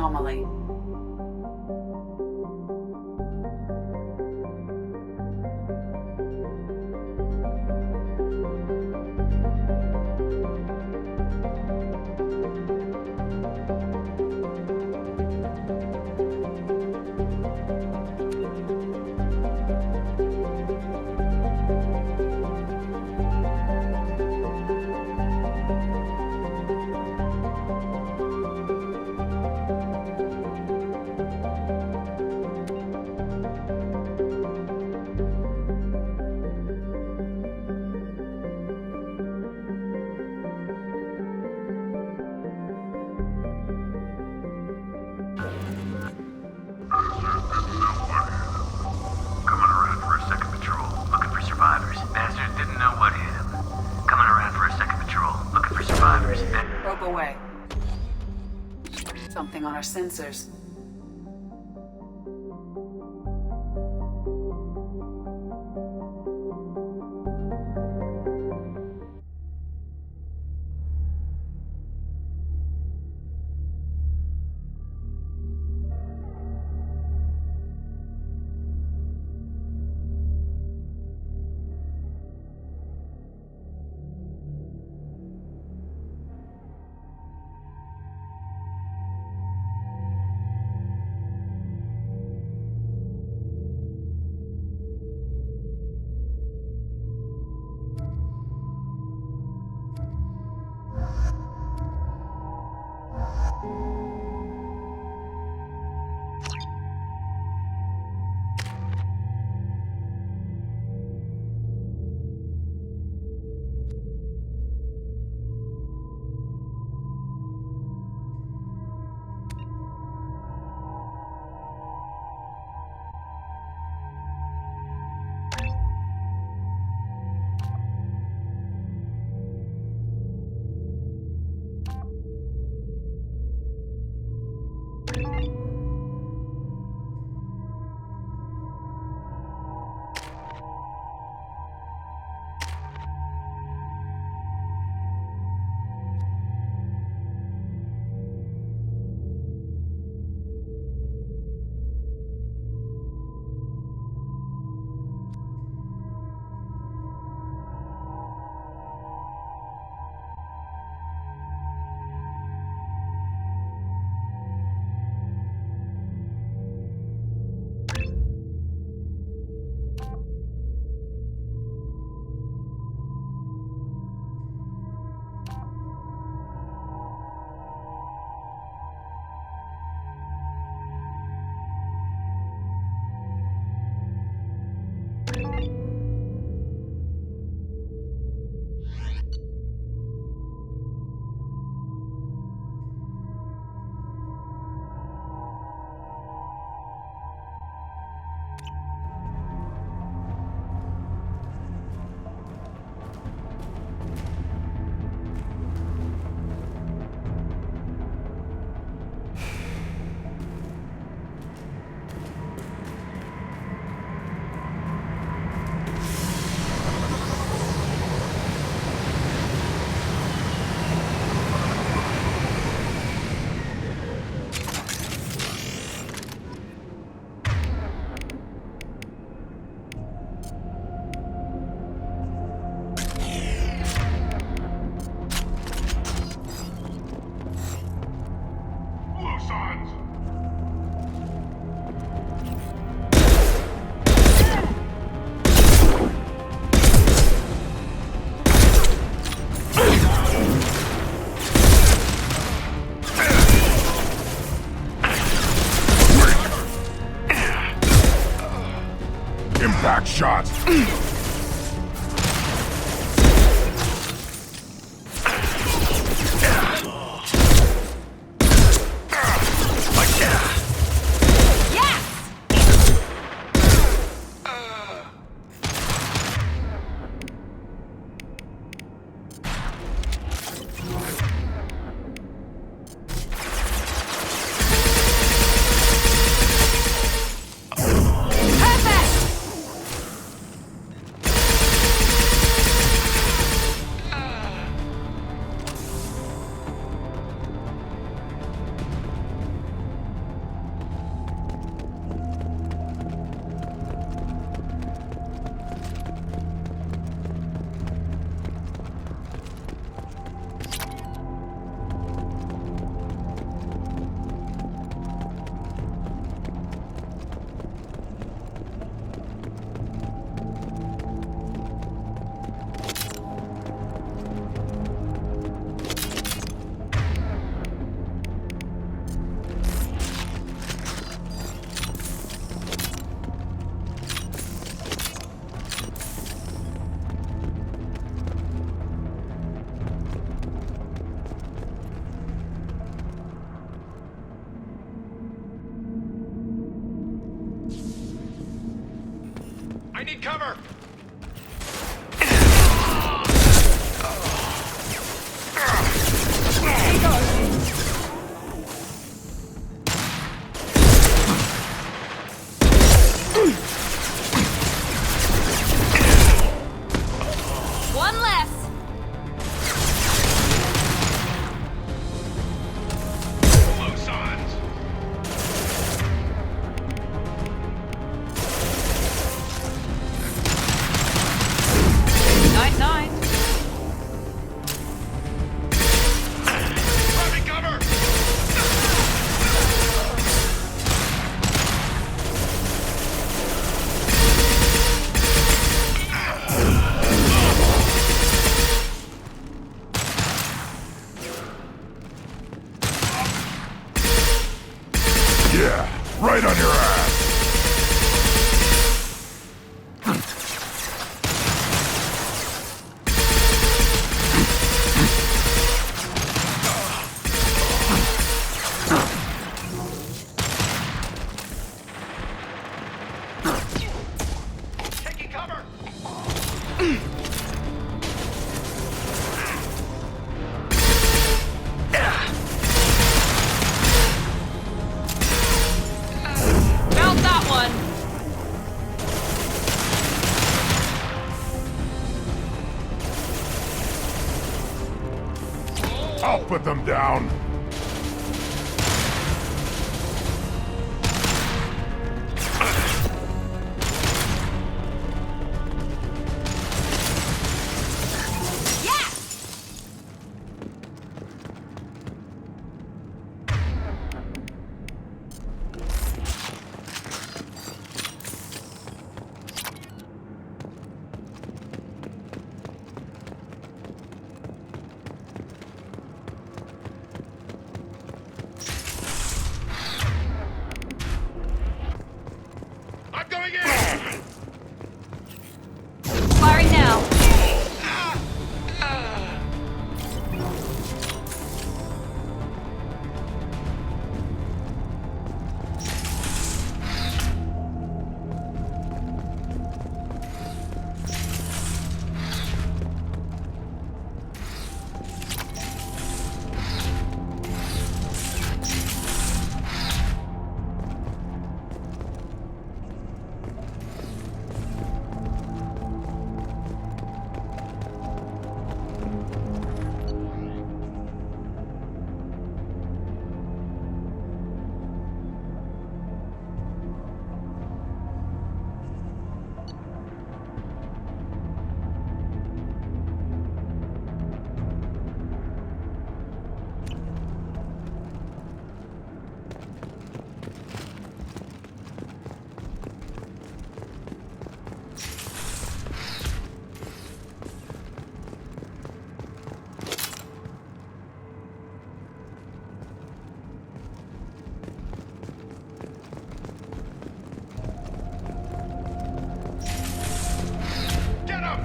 anomaly. Something on our sensors. Impact shot! need cover. One less. Close on. Night night. Grabbing cover. Yeah, right on your ass. Taking cover. Found that one. I'll put them down. Yeah. I'm going in. Firing now. Get him.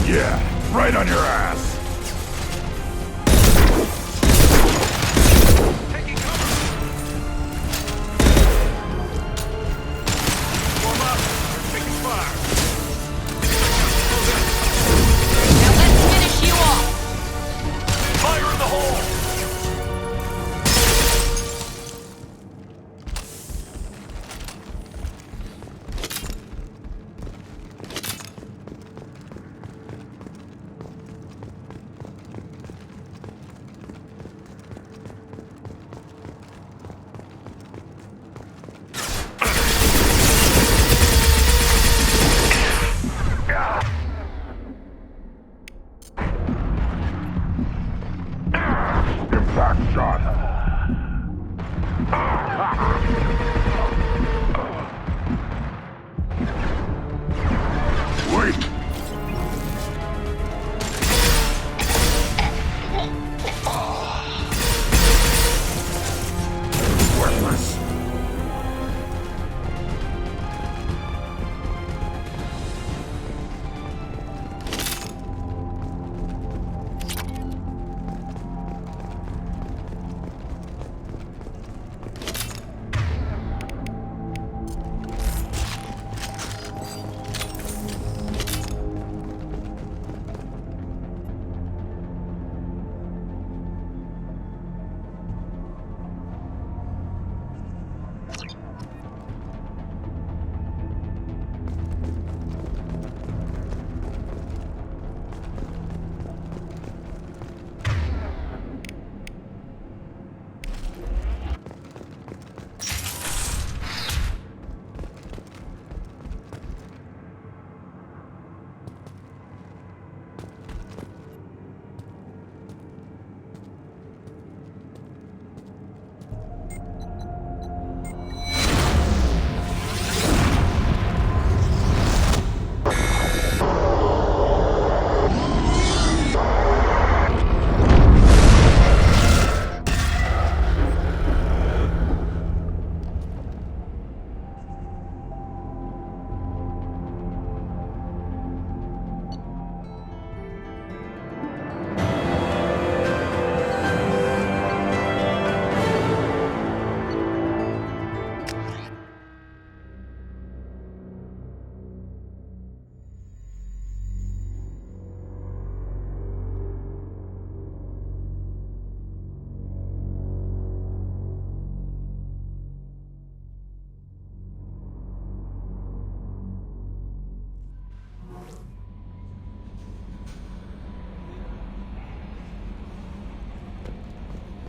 Yeah, right on your ass. Taking cover. Warm up. Taking fire. Now let's finish you off. Fire in the hole.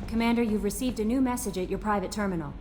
Commander, you've received a new message at your private terminal.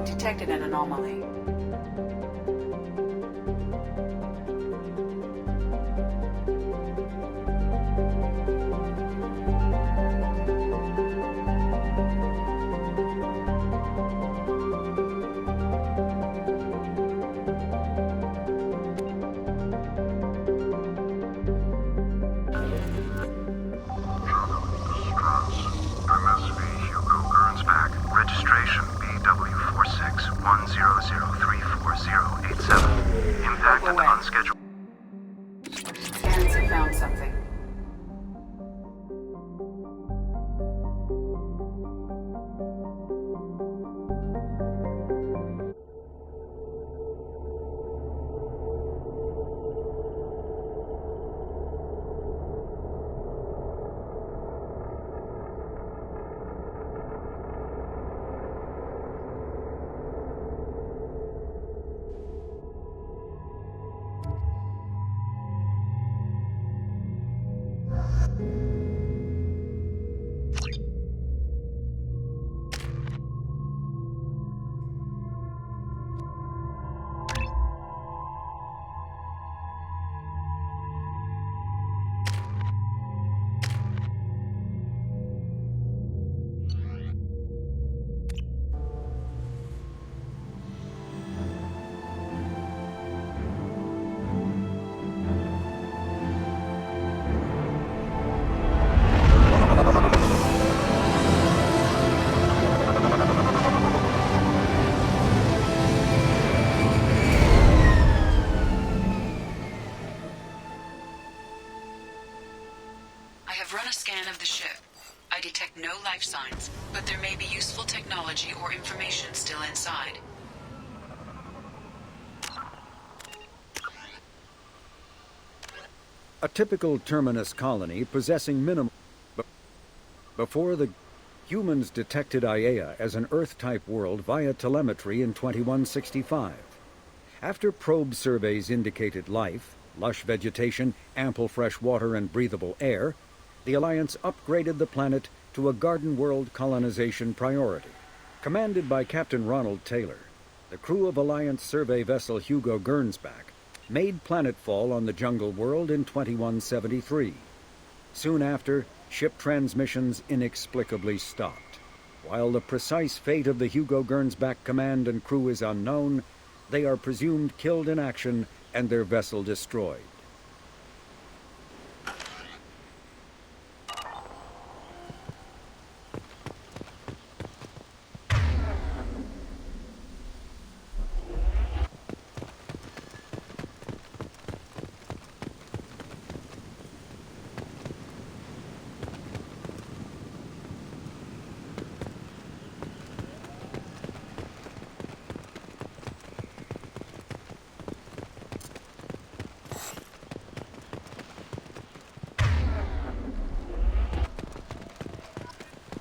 Detected an anomaly. MSV Hugo Gernsback. Registration BW46100. run a scan of the ship. I detect no life signs, but there may be useful technology or information still inside. A typical terminus colony possessing minimal... Before the humans detected Aiea as an Earth-type world via telemetry in 2165. After probe surveys indicated life, lush vegetation, ample fresh water, and breathable air, the Alliance upgraded the planet to a garden world colonization priority. Commanded by Captain Ronald Taylor, the crew of Alliance survey vessel Hugo Gernsback made planetfall on the jungle world in 2173. Soon after, ship transmissions inexplicably stopped. While the precise fate of the Hugo Gernsback command and crew is unknown, they are presumed killed in action and their vessel destroyed.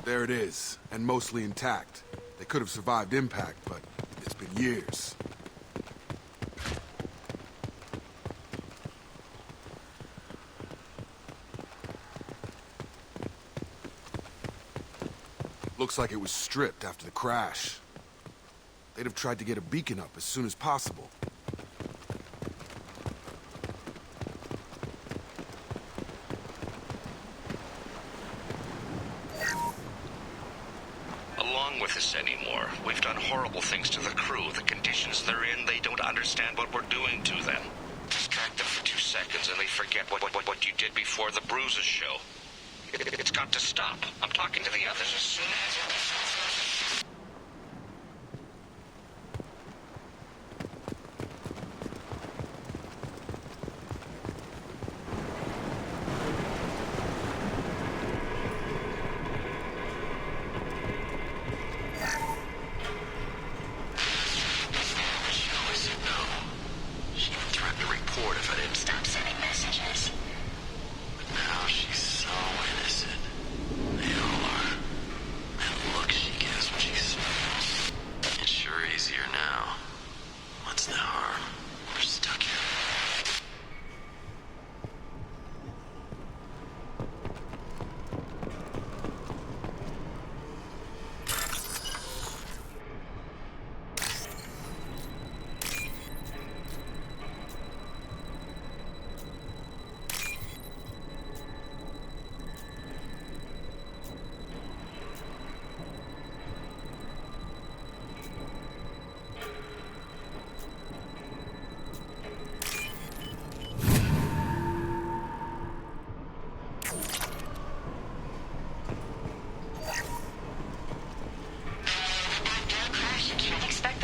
There it is, and mostly intact. They could have survived impact, but it's been years. Looks like it was stripped after the crash. They'd have tried to get a beacon up as soon as possible. Anymore. We've done horrible things to the crew. The conditions they're in, they don't understand what we're doing to them. Distract them for 2 seconds and they forget what you did before the bruises show. It's got to stop. I'm talking to the others as soon as...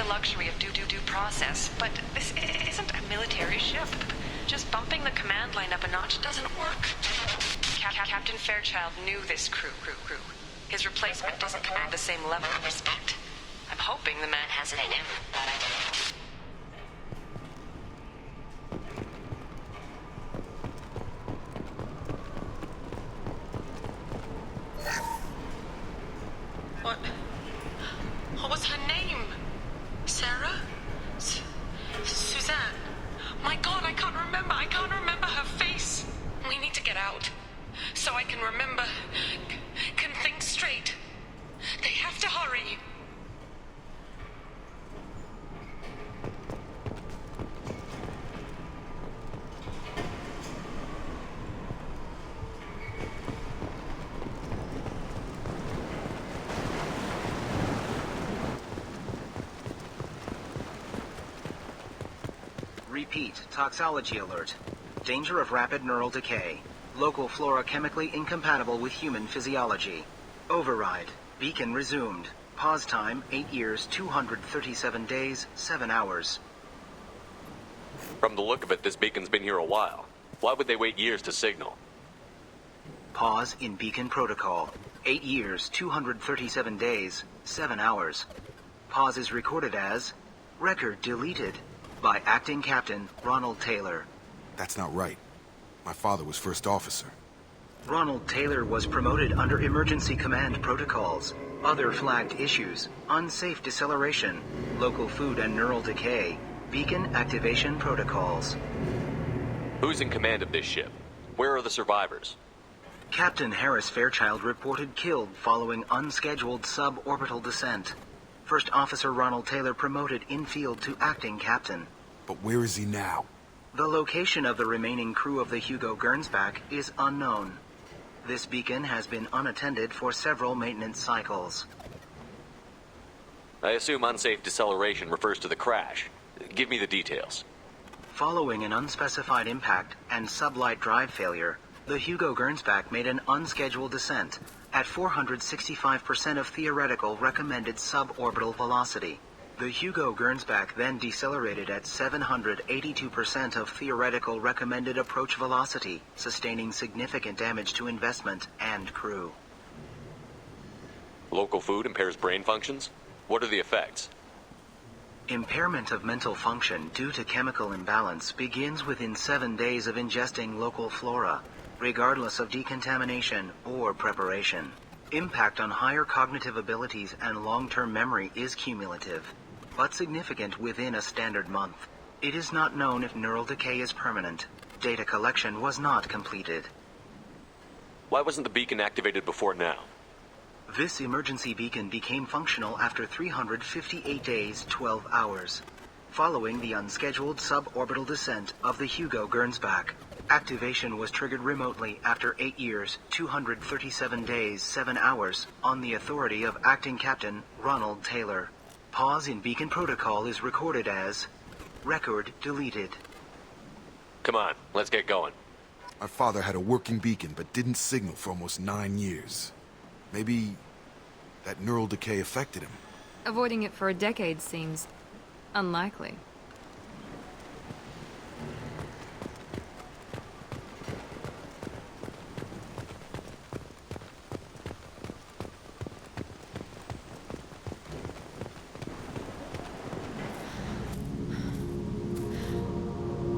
Luxury of due process, but this isn't a military ship. Just bumping the command line up a notch doesn't work. Captain Fairchild knew this crew. His replacement doesn't command the same level of respect. I'm hoping the man has it in him. What was her name? Sarah? Suzanne? My God, I can't remember her face. We need to get out. So I can remember, can think straight. They have to hurry. Repeat, toxology alert. Danger of rapid neural decay. Local flora chemically incompatible with human physiology. Override. Beacon resumed. Pause time, 8 years, 237 days, 7 hours. From the look of it, this beacon's been here a while. Why would they wait years to signal? Pause in beacon protocol. 8 years, 237 days, 7 hours. Pause is recorded as record deleted by acting captain Ronald Taylor. That's not right. My father was first officer. Ronald Taylor was promoted under emergency command protocols. Other flagged issues: unsafe deceleration, local food and neural decay, beacon activation protocols. Who's in command of this ship? Where are the survivors? Captain Harris Fairchild reported killed following unscheduled suborbital descent. First Officer Ronald Taylor promoted in-field to acting captain. But where is he now? The location of the remaining crew of the Hugo Gernsback is unknown. This beacon has been unattended for several maintenance cycles. I assume unsafe deceleration refers to the crash. Give me the details. Following an unspecified impact and sublight drive failure, the Hugo Gernsback made an unscheduled descent at 465% of theoretical recommended suborbital velocity. The Hugo Gernsback then decelerated at 782% of theoretical recommended approach velocity, sustaining significant damage to investment and crew. Local food impairs brain functions? What are the effects? Impairment of mental function due to chemical imbalance begins within 7 days of ingesting local flora, regardless of decontamination or preparation. Impact on higher cognitive abilities and long-term memory is cumulative, but significant within a standard month. It is not known if neural decay is permanent. Data collection was not completed. Why wasn't the beacon activated before now? This emergency beacon became functional after 358 days, 12 hours, following the unscheduled suborbital descent of the Hugo Gernsback. Activation was triggered remotely after 8 years, 237 days, 7 hours, on the authority of Acting Captain Ronald Taylor. Pause in beacon protocol is recorded as record deleted. Come on, let's get going. My father had a working beacon but didn't signal for almost 9 years. Maybe that neural decay affected him. Avoiding it for a decade seems unlikely.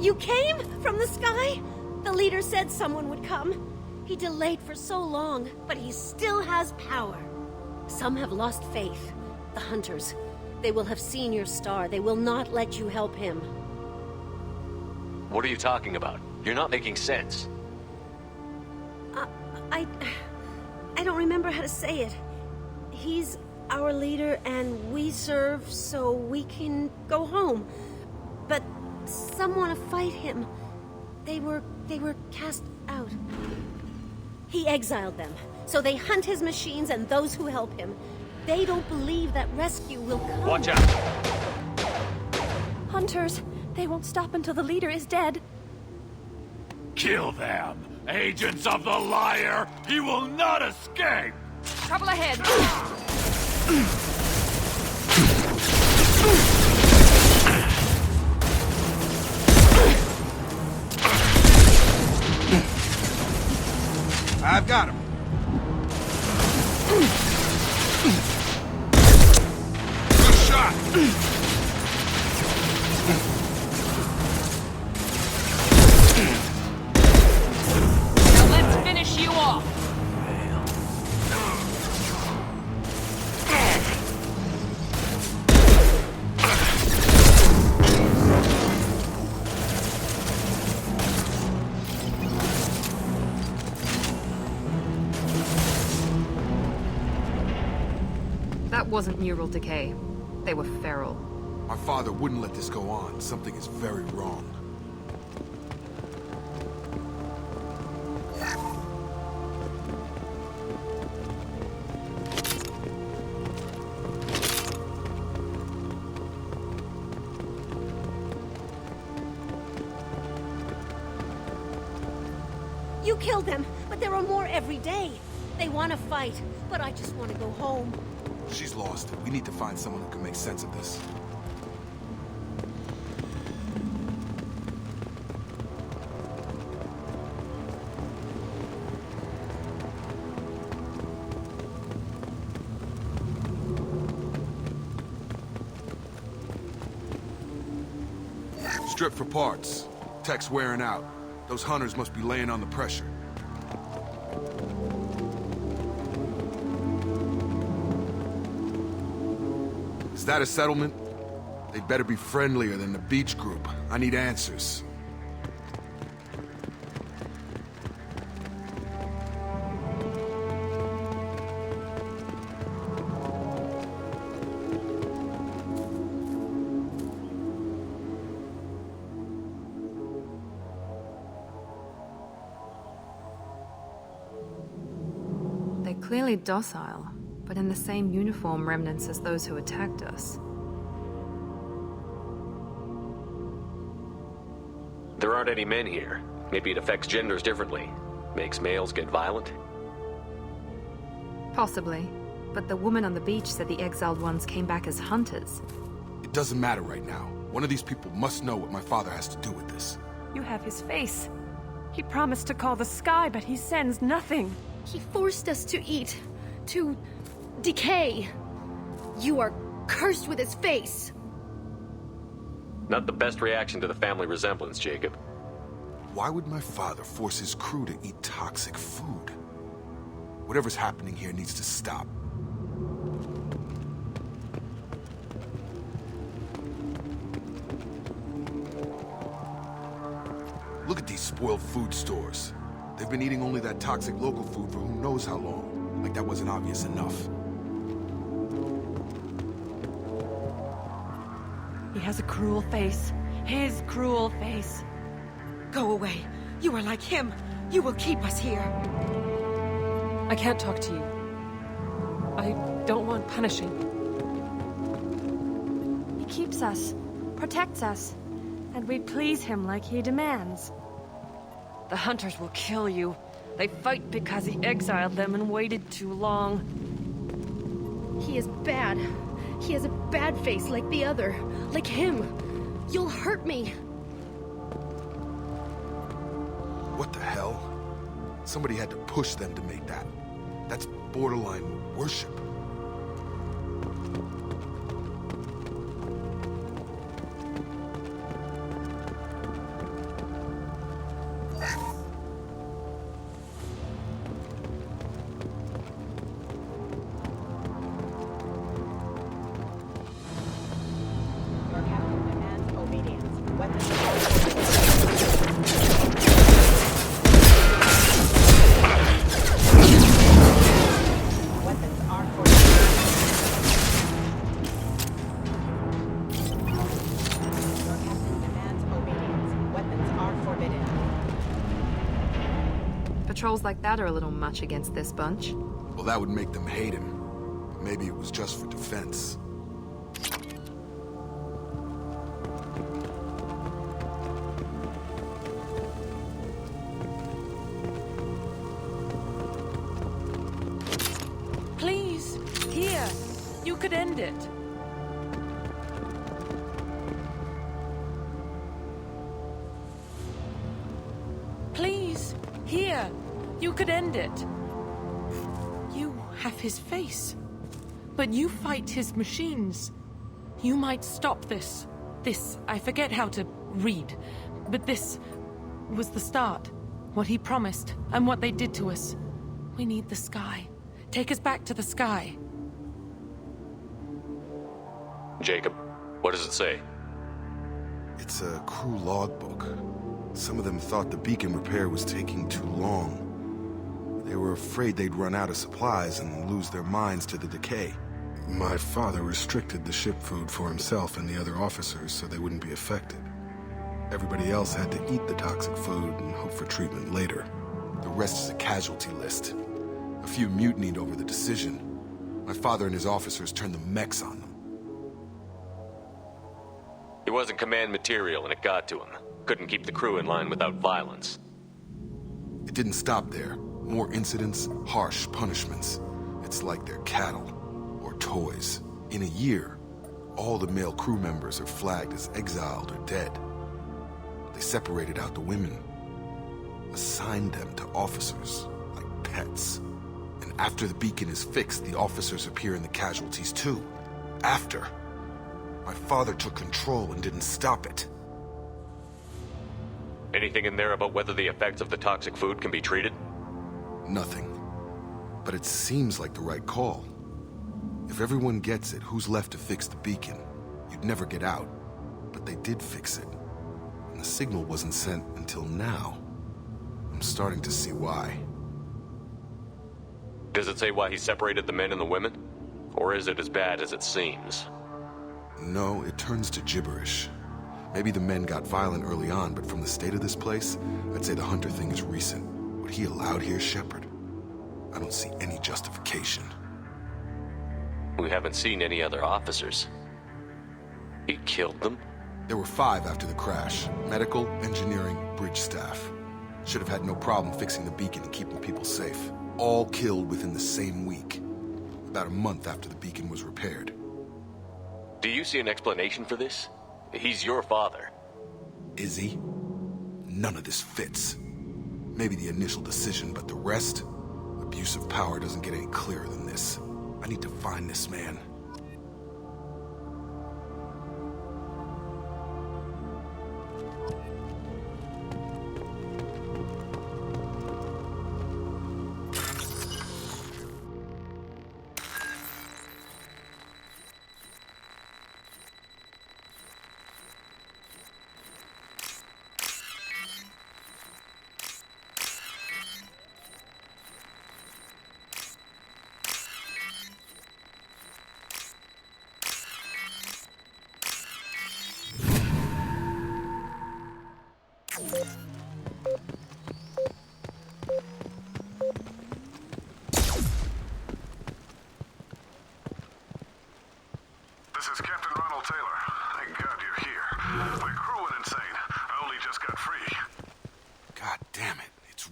You came from the sky? The leader said someone would come. He delayed for so long, but he still has power. Some have lost faith. The hunters. They will have seen your star. They will not let you help him. What are you talking about? You're not making sense. I don't remember how to say it. He's our leader and we serve so we can go home. But some want to fight him. They were cast out. He exiled them, so they hunt his machines and those who help him. They don't believe that rescue will come. Watch out! Hunters, they won't stop until the leader is dead. Kill them! Agents of the liar! He will not escape! Trouble ahead. I've got him. Good shot. Now let's finish you off. That wasn't neural decay. They were feral. My father wouldn't let this go on. Something is very wrong. You killed them, but there are more every day. They want to fight, but I just want to go home. She's lost. We need to find someone who can make sense of this. Strip for parts. Tech's wearing out. Those hunters must be laying on the pressure. Is that a settlement? They'd better be friendlier than the beach group. I need answers. They're clearly docile, but in the same uniform remnants as those who attacked us. There aren't any men here. Maybe it affects genders differently. Makes males get violent? Possibly. But the woman on the beach said the exiled ones came back as hunters. It doesn't matter right now. One of these people must know what my father has to do with this. You have his face. He promised to call the sky, but he sends nothing. He forced us to eat, to decay. You are cursed with his face. Not the best reaction to the family resemblance, Jacob. Why would my father force his crew to eat toxic food? Whatever's happening here needs to stop. Look at these spoiled food stores. They've been eating only that toxic local food for who knows how long. Like that wasn't obvious enough. He has a cruel face. His cruel face. Go away. You are like him. You will keep us here. I can't talk to you. I don't want punishing. He keeps us, protects us, and we please him like he demands. The hunters will kill you. They fight because he exiled them and waited too long. He is bad. He has a bad face like the other. Like him. You'll hurt me. What the hell? Somebody had to push them to make that. That's borderline worship. Patrols like that are a little much against this bunch. Well, that would make them hate him. But maybe it was just for defense. Please, here. You could end it. Please, here. You could end it. You have his face. But you fight his machines. You might stop this. This, I forget how to read. But this was the start. What he promised, and what they did to us. We need the sky. Take us back to the sky. Jacob, what does it say? It's a crew logbook. Some of them thought the beacon repair was taking too long. They were afraid they'd run out of supplies and lose their minds to the decay. My father restricted the ship food for himself and the other officers so they wouldn't be affected. Everybody else had to eat the toxic food and hope for treatment later. The rest is a casualty list. A few mutinied over the decision. My father and his officers turned the mechs on them. He wasn't command material and it got to him. Couldn't keep the crew in line without violence. It didn't stop there. More incidents, harsh punishments. It's like they're cattle or toys. In a year, all the male crew members are flagged as exiled or dead. They separated out the women, assigned them to officers like pets. And after the beacon is fixed, the officers appear in the casualties too. After. My father took control and didn't stop it. Anything in there about whether the effects of the toxic food can be treated? Nothing. But it seems like the right call. If everyone gets it, who's left to fix the beacon? You'd never get out. But they did fix it. And the signal wasn't sent until now. I'm starting to see why. Does it say why he separated the men and the women? Or is it as bad as it seems? No, it turns to gibberish. Maybe the men got violent early on, but from the state of this place, I'd say the Hunter thing is recent. What he allowed here, Shepard, I don't see any justification. We haven't seen any other officers. He killed them? There were 5 after the crash. Medical, engineering, bridge staff. Should have had no problem fixing the beacon and keeping people safe. All killed within the same week. About a month after the beacon was repaired. Do you see an explanation for this? He's your father. Is he? None of this fits. Maybe the initial decision, but the rest? Abuse of power doesn't get any clearer than this. I need to find this man.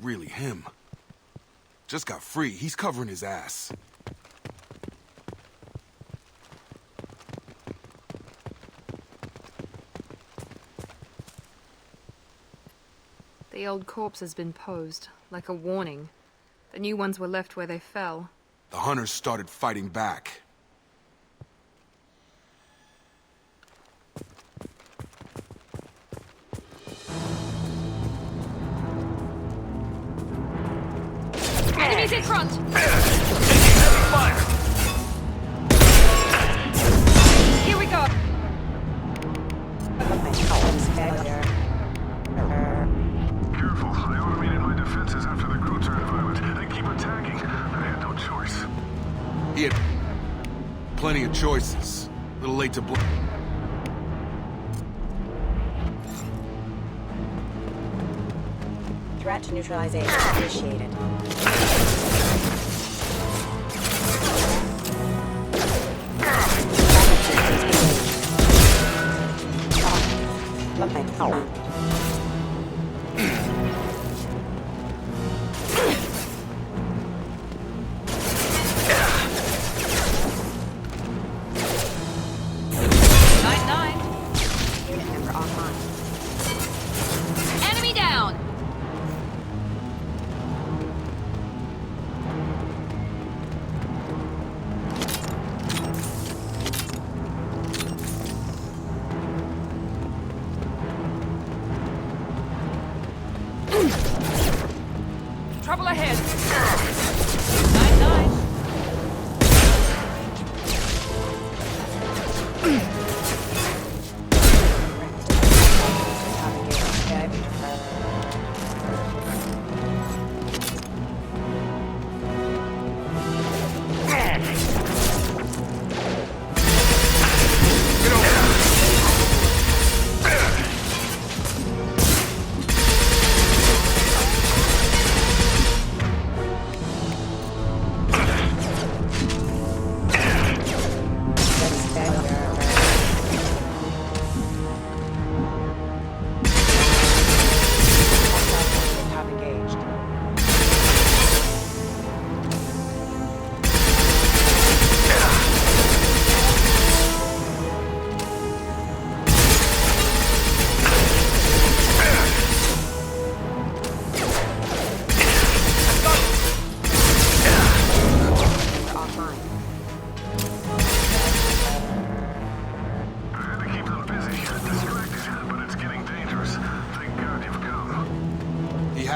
Really him. Just got free. He's covering his ass. The old corpse has been posed, like a warning. The new ones were left where they fell. The hunters started fighting back. Enemies in front! Fire! Here we go! Careful, I automated my defenses after the crew turned violent. They keep attacking. I had no choice. He had plenty of choices. A little late to Threat to neutralization initiated. Unit member online. Enemy down!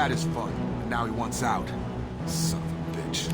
had his fun, and now he wants out. Son of a bitch.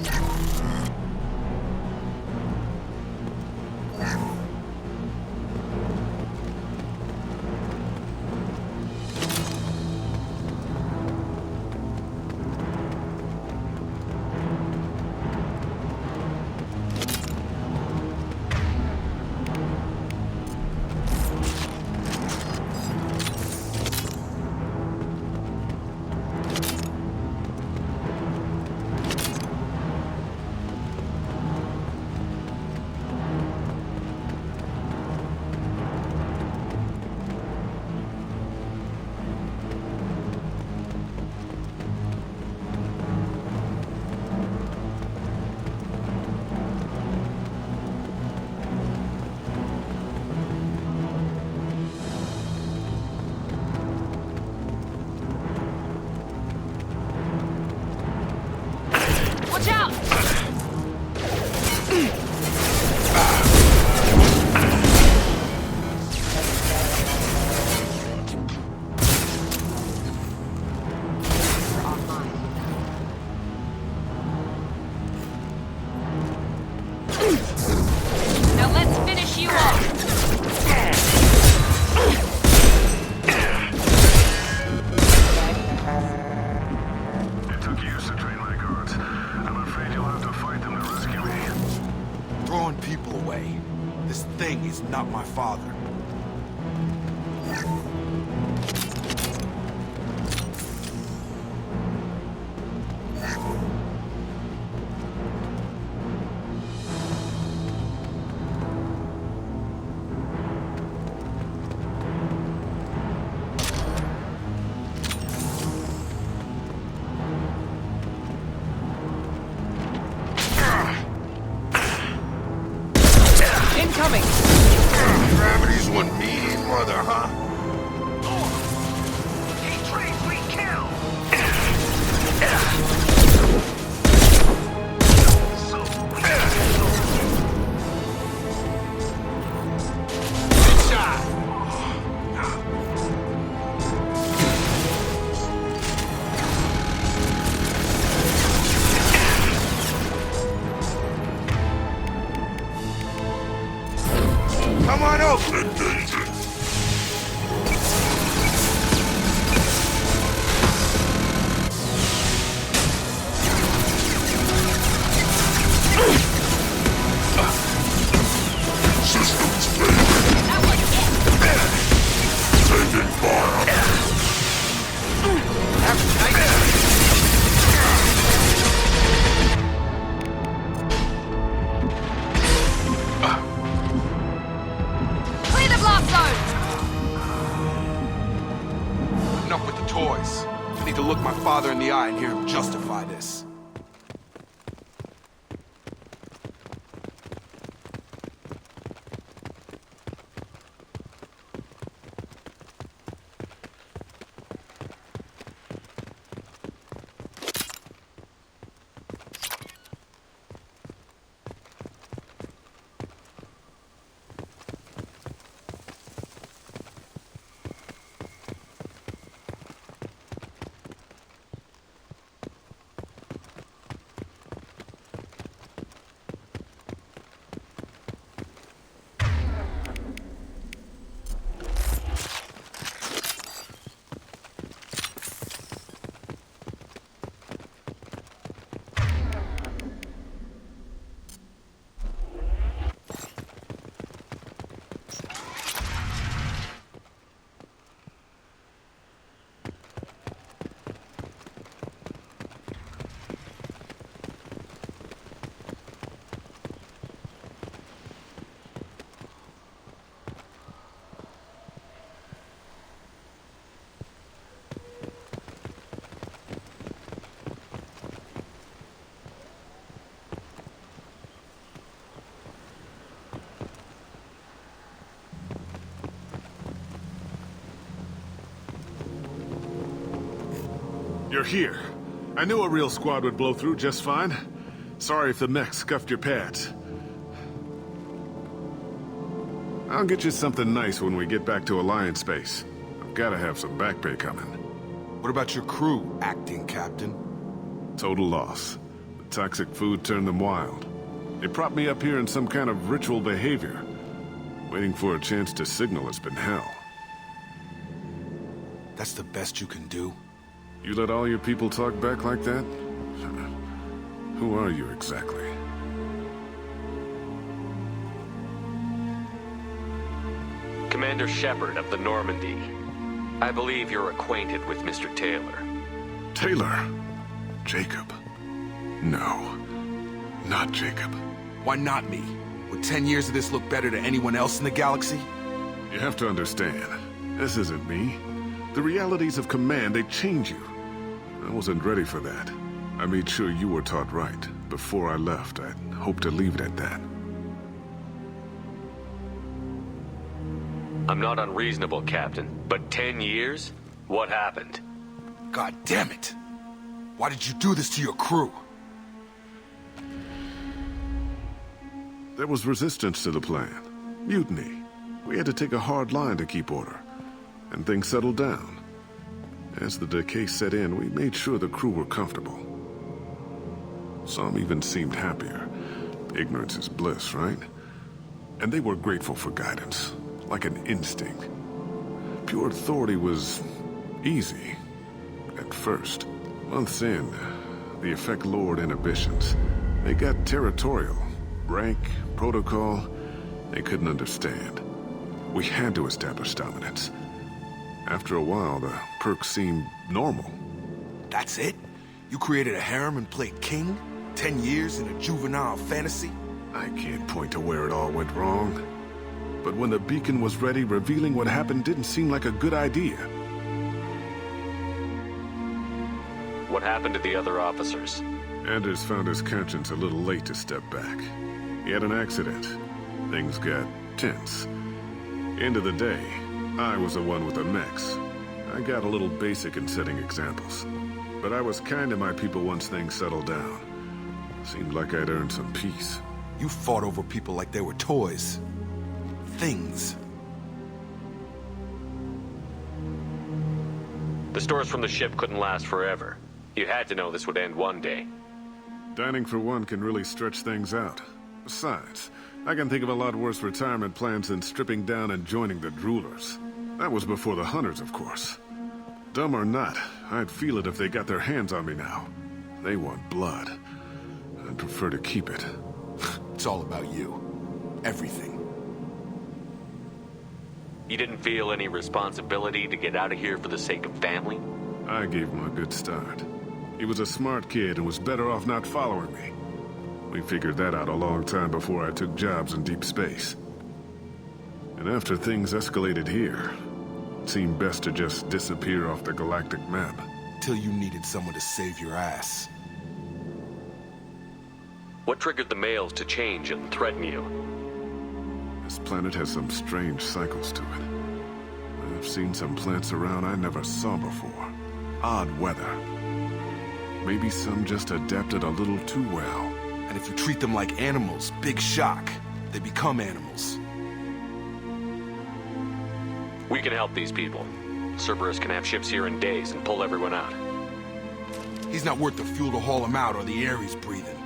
Watch out! Now let's finish you off. It took years to train my guards. I'm afraid you'll have to fight them to rescue me. Throwing people away. This thing is not my father. Incoming! Gravity's one mean mother, huh? Come on over! Clear the blast zone! Enough with the toys. I need to look my father in the eye and hear him justify this. You're here. I knew a real squad would blow through just fine. Sorry if the mech scuffed your pads. I'll get you something nice when we get back to Alliance space. I've gotta have some back pay coming. What about your crew, acting captain? Total loss. The toxic food turned them wild. They propped me up here in some kind of ritual behavior. Waiting for a chance to signal has been hell. That's the best you can do? You let all your people talk back like that? Who are you exactly? Commander Shepard of the Normandy. I believe you're acquainted with Mr. Taylor. Taylor? Jacob? No. Not Jacob. Why not me? Would 10 years of this look better to anyone else in the galaxy? You have to understand, this isn't me. The realities of command, they change you. I wasn't ready for that. I made sure you were taught right. Before I left, I hoped to leave it at that. I'm not unreasonable, Captain, but 10 years? What happened? God damn it! Why did you do this to your crew? There was resistance to the plan. Mutiny. We had to take a hard line to keep order. And things settled down. As the decay set in, we made sure the crew were comfortable. Some even seemed happier. Ignorance is bliss, right? And they were grateful for guidance, like an instinct. Pure authority was easy, at first. Months in, the Effect lowered inhibitions. They got territorial. Rank, protocol, they couldn't understand. We had to establish dominance. After a while, the perks seemed normal. That's it? You created a harem and played king? 10 years in a juvenile fantasy? I can't point to where it all went wrong. But when the beacon was ready, revealing what happened didn't seem like a good idea. What happened to the other officers? Anders found his conscience a little late to step back. He had an accident. Things got tense. End of the day, I was the one with the mechs. I got a little basic in setting examples. But I was kind to my people once things settled down. Seemed like I'd earned some peace. You fought over people like they were toys. Things. The stores from the ship couldn't last forever. You had to know this would end one day. Dining for one can really stretch things out. Besides, I can think of a lot worse retirement plans than stripping down and joining the droolers. That was before the hunters, of course. Dumb or not, I'd feel it if they got their hands on me now. They want blood. I'd prefer to keep it. It's all about you. Everything. You didn't feel any responsibility to get out of here for the sake of family? I gave him a good start. He was a smart kid and was better off not following me. We figured that out a long time before I took jobs in deep space. And after things escalated here, it seemed best to just disappear off the galactic map. Till you needed someone to save your ass. What triggered the males to change and threaten you? This planet has some strange cycles to it. I've seen some plants around I never saw before. Odd weather. Maybe some just adapted a little too well. And if you treat them like animals, big shock. They become animals. We can help these people. Cerberus can have ships here in days and pull everyone out. He's not worth the fuel to haul him out or the air he's breathing.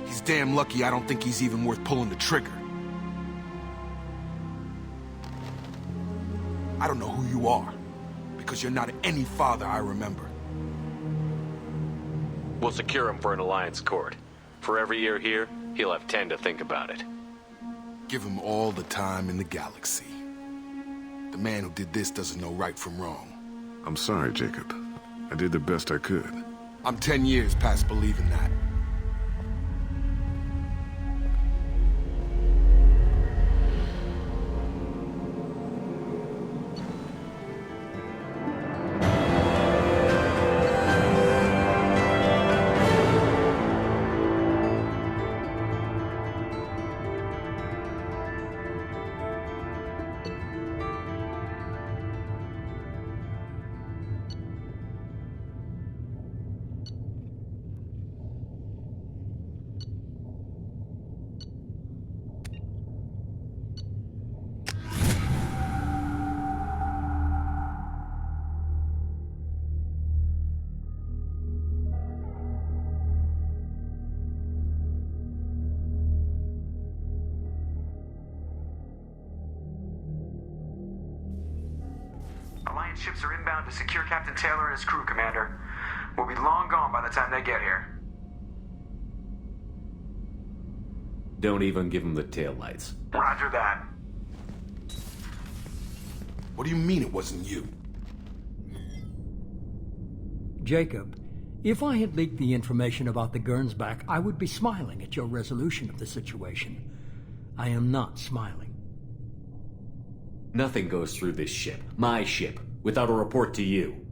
He's damn lucky I don't think he's even worth pulling the trigger. I don't know who you are, because you're not any father I remember. We'll secure him for an alliance court. For every year here, he'll have 10 to think about it. Give him all the time in the galaxy. The man who did this doesn't know right from wrong. I'm sorry, Jacob. I did the best I could. I'm 10 years past believing that. Alliance ships are inbound to secure Captain Taylor and his crew, Commander. We'll be long gone by the time they get here. Don't even give him the taillights. Roger that. What do you mean it wasn't you? Jacob, if I had leaked the information about the Gernsback, I would be smiling at your resolution of the situation. I am not smiling. Nothing goes through this ship, my ship, without a report to you.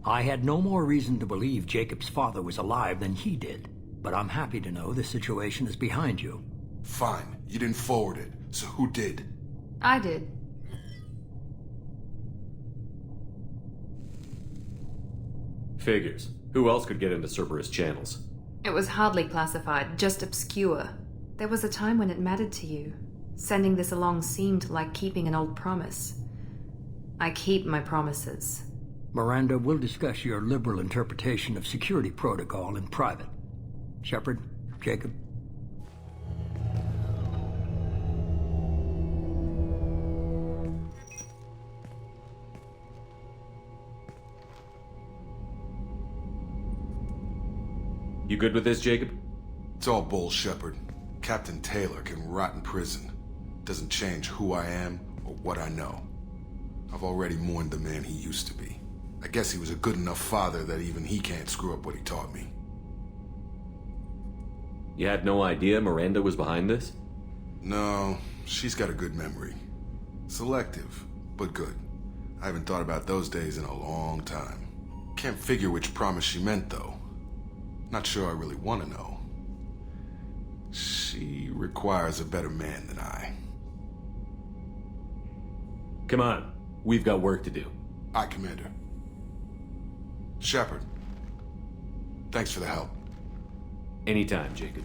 I had no more reason to believe Jacob's father was alive than he did, but I'm happy to know the situation is behind you. Fine, you didn't forward it, so who did? I did. Figures. Who else could get into Cerberus channels? It was hardly classified, just obscure. There was a time when it mattered to you. Sending this along seemed like keeping an old promise. I keep my promises. Miranda, we'll discuss your liberal interpretation of security protocol in private. Shepard, Jacob. You good with this, Jacob? It's all bull, Shepard. Captain Taylor can rot in prison. Doesn't change who I am or what I know. I've already mourned the man he used to be. I guess he was a good enough father that even he can't screw up what he taught me. You had no idea Miranda was behind this? No, she's got a good memory. Selective, but good. I haven't thought about those days in a long time. Can't figure which promise she meant, though. Not sure I really want to know. She requires a better man than I. Come on, we've got work to do. Aye, Commander. Shepard, thanks for the help. Anytime, Jacob.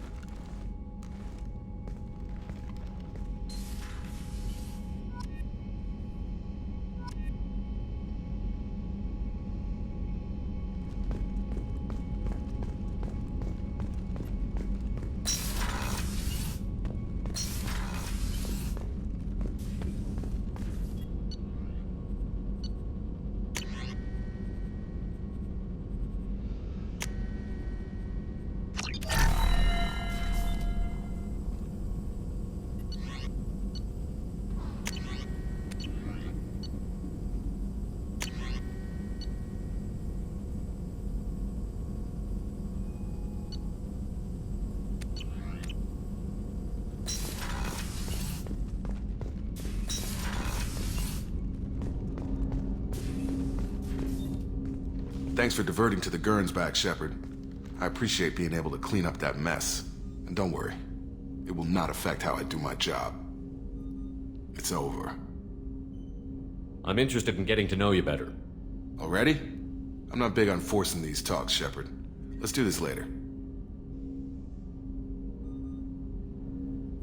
Thanks for diverting to the Gernsback, Shepard. I appreciate being able to clean up that mess. And don't worry, it will not affect how I do my job. It's over. I'm interested in getting to know you better. Already? I'm not big on forcing these talks, Shepard. Let's do this later.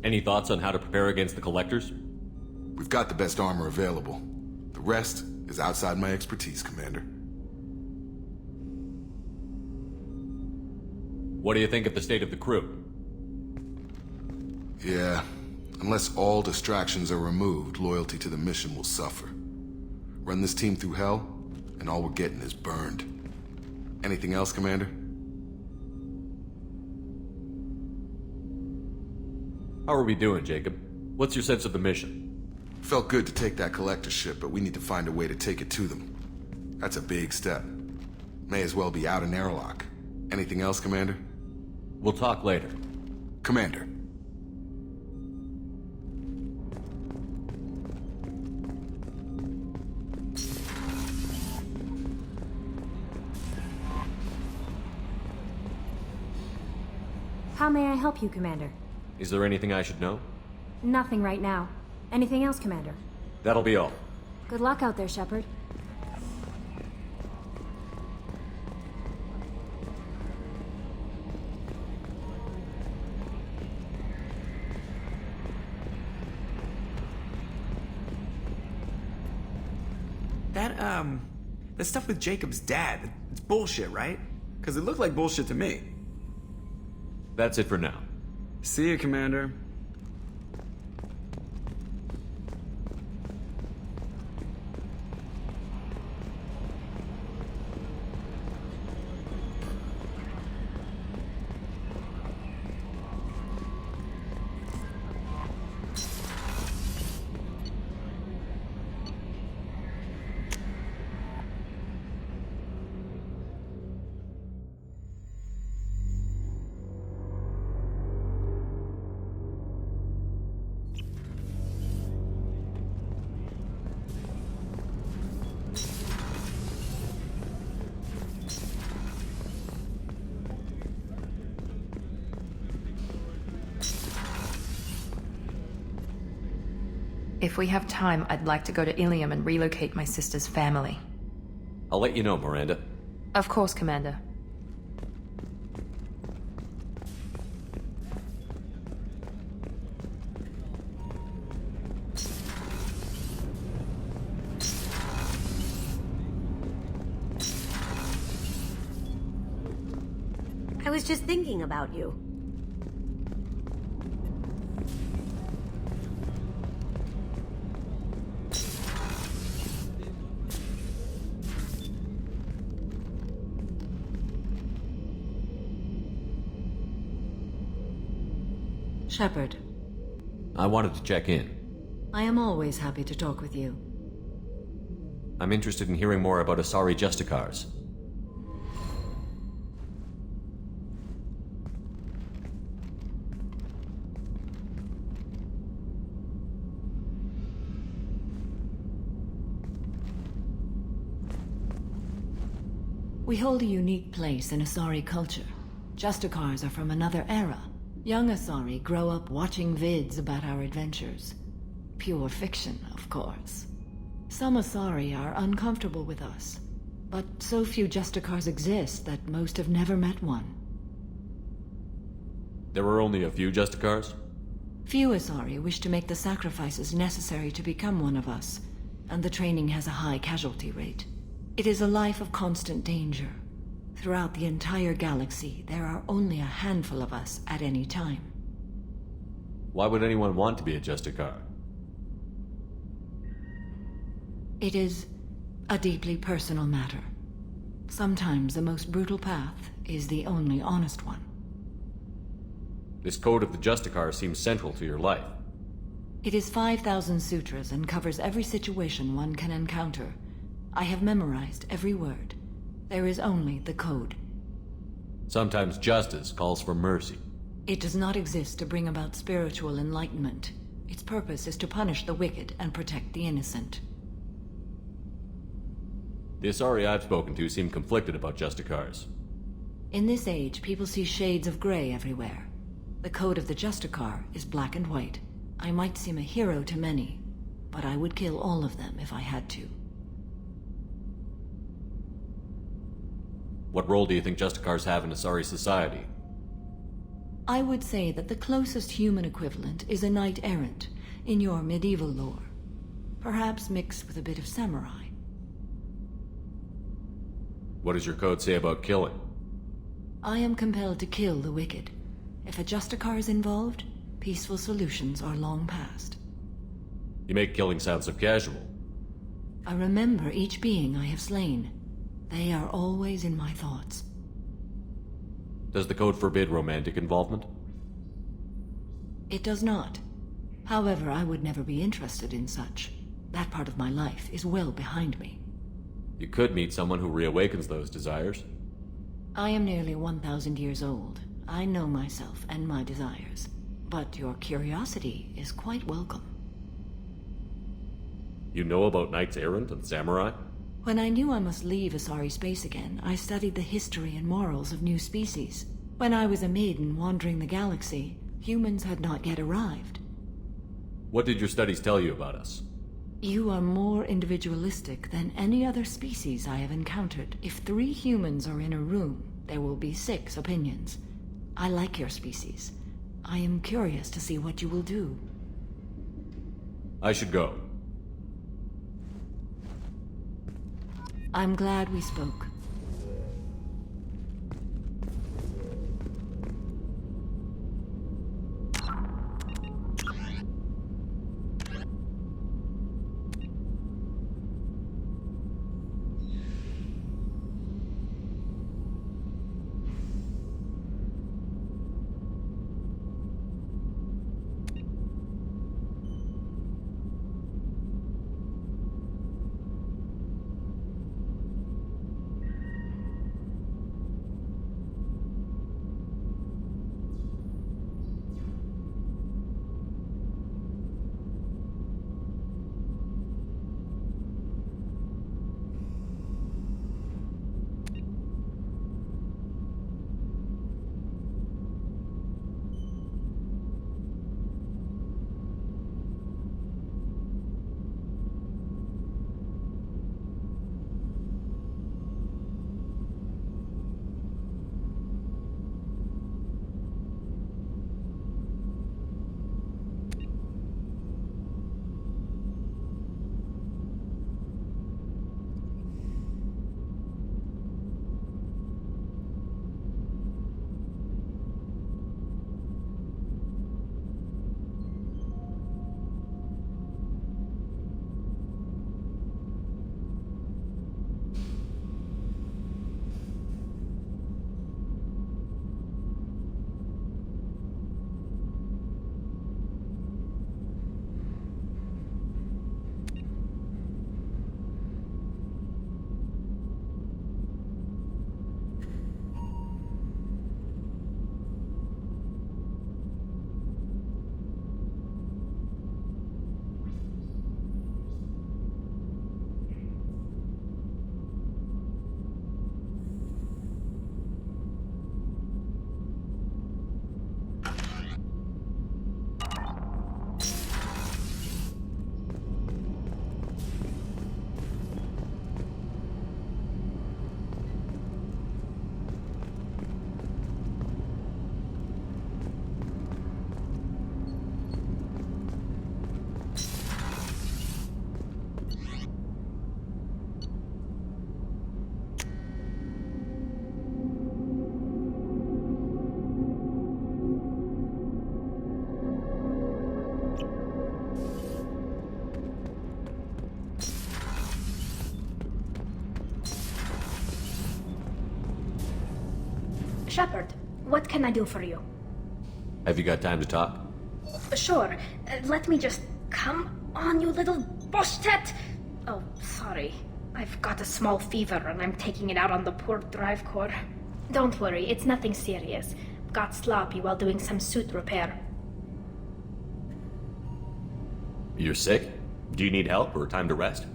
Any thoughts on how to prepare against the Collectors? We've got the best armor available. The rest is outside my expertise, Commander. What do you think of the state of the crew? Yeah, unless all distractions are removed, loyalty to the mission will suffer. Run this team through hell, and all we're getting is burned. Anything else, Commander? How are we doing, Jacob? What's your sense of the mission? Felt good to take that collector ship, but we need to find a way to take it to them. That's a big step. May as well be out an airlock. Anything else, Commander? We'll talk later. Commander. How may I help you, Commander? Is there anything I should know? Nothing right now. Anything else, Commander? That'll be all. Good luck out there, Shepard. That stuff with Jacob's dad, it's bullshit, right? Because it looked like bullshit to me. That's it for now. See you, Commander. If we have time, I'd like to go to Ilium and relocate my sister's family. I'll let you know, Miranda. Of course, Commander. I was just thinking about you. Shepard. I wanted to check in. I am always happy to talk with you. I'm interested in hearing more about Asari Justicars. We hold a unique place in Asari culture. Justicars are from another era. Young Asari grow up watching vids about our adventures. Pure fiction, of course. Some Asari are uncomfortable with us, but so few Justicars exist that most have never met one. There are only a few Justicars? Few Asari wish to make the sacrifices necessary to become one of us, and the training has a high casualty rate. It is a life of constant danger. Throughout the entire galaxy, there are only a handful of us at any time. Why would anyone want to be a Justicar? It is a deeply personal matter. Sometimes the most brutal path is the only honest one. This code of the Justicar seems central to your life. It is 5,000 sutras and covers every situation one can encounter. I have memorized every word. There is only the code. Sometimes justice calls for mercy. It does not exist to bring about spiritual enlightenment. Its purpose is to punish the wicked and protect the innocent. The Asari I've spoken to seem conflicted about Justicars. In this age, people see shades of gray everywhere. The code of the Justicar is black and white. I might seem a hero to many, but I would kill all of them if I had to. What role do you think Justicars have in Asari society? I would say that the closest human equivalent is a knight-errant in your medieval lore. Perhaps mixed with a bit of samurai. What does your code say about killing? I am compelled to kill the wicked. If a Justicar is involved, peaceful solutions are long past. You make killing sound so casual. I remember each being I have slain. They are always in my thoughts. Does the code forbid romantic involvement? It does not. However, I would never be interested in such. That part of my life is well behind me. You could meet someone who reawakens those desires. I am nearly 1,000 years old. I know myself and my desires. But your curiosity is quite welcome. You know about knights errant and samurai? When I knew I must leave Asari space again, I studied the history and morals of new species. When I was a maiden wandering the galaxy, humans had not yet arrived. What did your studies tell you about us? You are more individualistic than any other species I have encountered. If 3 humans are in a room, there will be 6 opinions. I like your species. I am curious to see what you will do. I should go. I'm glad we spoke. Shepard, what can I do for you? Have you got time to talk? Sure. Let me just... Come on, you little boshtet! Oh, sorry. I've got a small fever and I'm taking it out on the poor drive core. Don't worry, it's nothing serious. Got sloppy while doing some suit repair. You're sick? Do you need help or time to rest?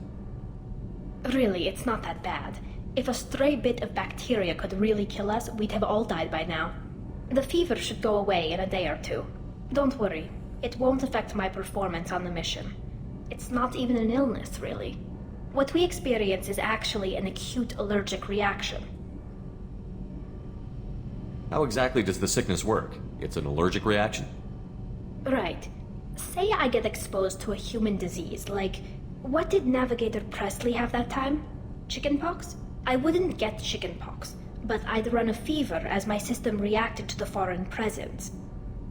Really, it's not that bad. If a stray bit of bacteria could really kill us, we'd have all died by now. The fever should go away in a day or two. Don't worry, it won't affect my performance on the mission. It's not even an illness, really. What we experience is actually an acute allergic reaction. How exactly does the sickness work? It's an allergic reaction? Right. Say I get exposed to a human disease, like... What did Navigator Presley have that time? Chickenpox? I wouldn't get chickenpox, but I'd run a fever as my system reacted to the foreign presence.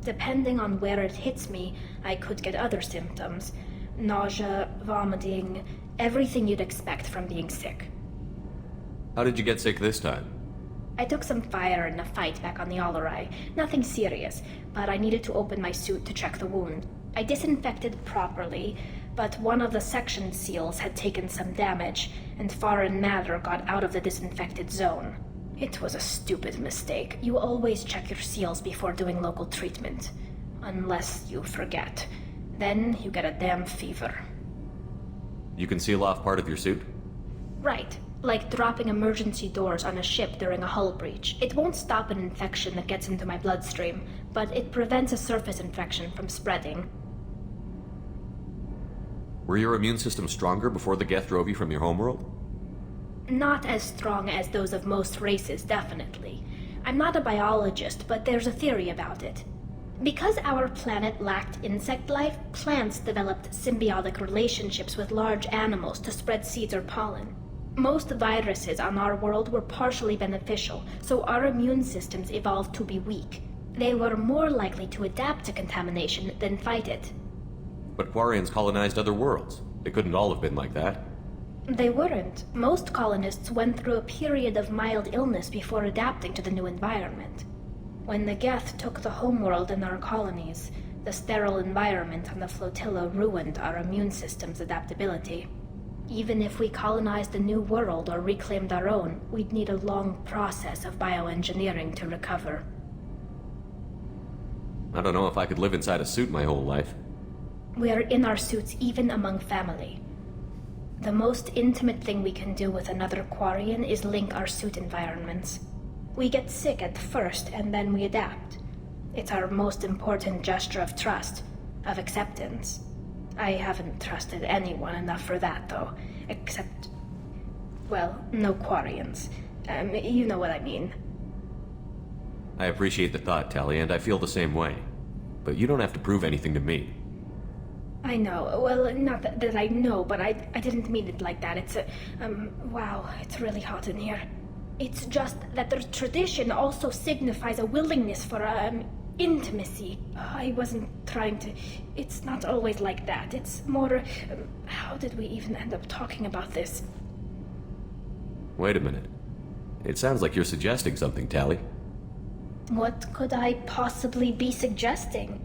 Depending on where it hits me, I could get other symptoms. Nausea, vomiting, everything you'd expect from being sick. How did you get sick this time? I took some fire in a fight back on the Allerai. Nothing serious, but I needed to open my suit to check the wound. I disinfected properly, but one of the section seals had taken some damage, and foreign matter got out of the disinfected zone. It was a stupid mistake. You always check your seals before doing local treatment. Unless you forget. Then you get a damn fever. You can seal off part of your suit? Right. Like dropping emergency doors on a ship during a hull breach. It won't stop an infection that gets into my bloodstream, but it prevents a surface infection from spreading. Were your immune system stronger before the Geth drove you from your homeworld? Not as strong as those of most races, definitely. I'm not a biologist, but there's a theory about it. Because our planet lacked insect life, plants developed symbiotic relationships with large animals to spread seeds or pollen. Most viruses on our world were partially beneficial, so our immune systems evolved to be weak. They were more likely to adapt to contamination than fight it. But Quarians colonized other worlds. They couldn't all have been like that. They weren't. Most colonists went through a period of mild illness before adapting to the new environment. When the Geth took the homeworld in our colonies, the sterile environment on the flotilla ruined our immune system's adaptability. Even if we colonized a new world or reclaimed our own, we'd need a long process of bioengineering to recover. I don't know if I could live inside a suit my whole life. We're in our suits even among family. The most intimate thing we can do with another Quarian is link our suit environments. We get sick at first, and then we adapt. It's our most important gesture of trust, of acceptance. I haven't trusted anyone enough for that, though. Except... well, no Quarians. You know what I mean. I appreciate the thought, Tally, and I feel the same way. But you don't have to prove anything to me. I know. Well, not that I know, but I didn't mean it like that. It's wow, it's really hot in here. It's just that the tradition also signifies a willingness for, intimacy. I wasn't trying to... It's not always like that. It's more... how did we even end up talking about this? Wait a minute. It sounds like you're suggesting something, Tally. What could I possibly be suggesting?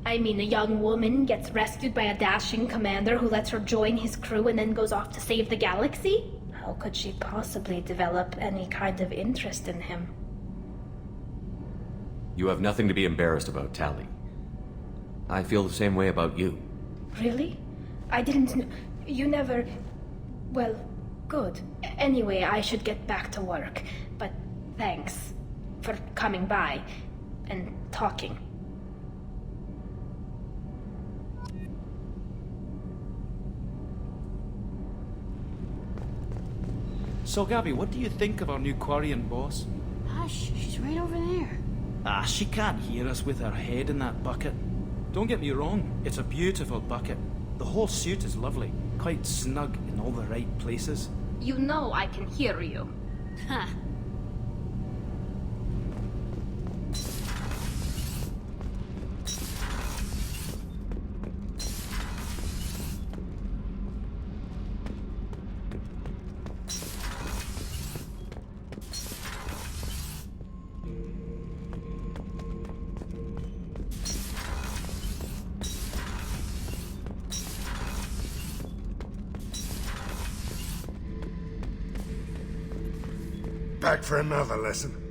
I mean, a young woman gets rescued by a dashing commander who lets her join his crew and then goes off to save the galaxy? How could she possibly develop any kind of interest in him? You have nothing to be embarrassed about, Tally. I feel the same way about you. Really? I didn't know... You never... Well, good. Anyway, I should get back to work. But thanks for coming by and talking. So, Gabby, what do you think of our new Quarian boss? Hush, she's right over there. Ah, she can't hear us with her head in that bucket. Don't get me wrong, it's a beautiful bucket. The whole suit is lovely, quite snug in all the right places. You know I can hear you. Huh. back for another lesson.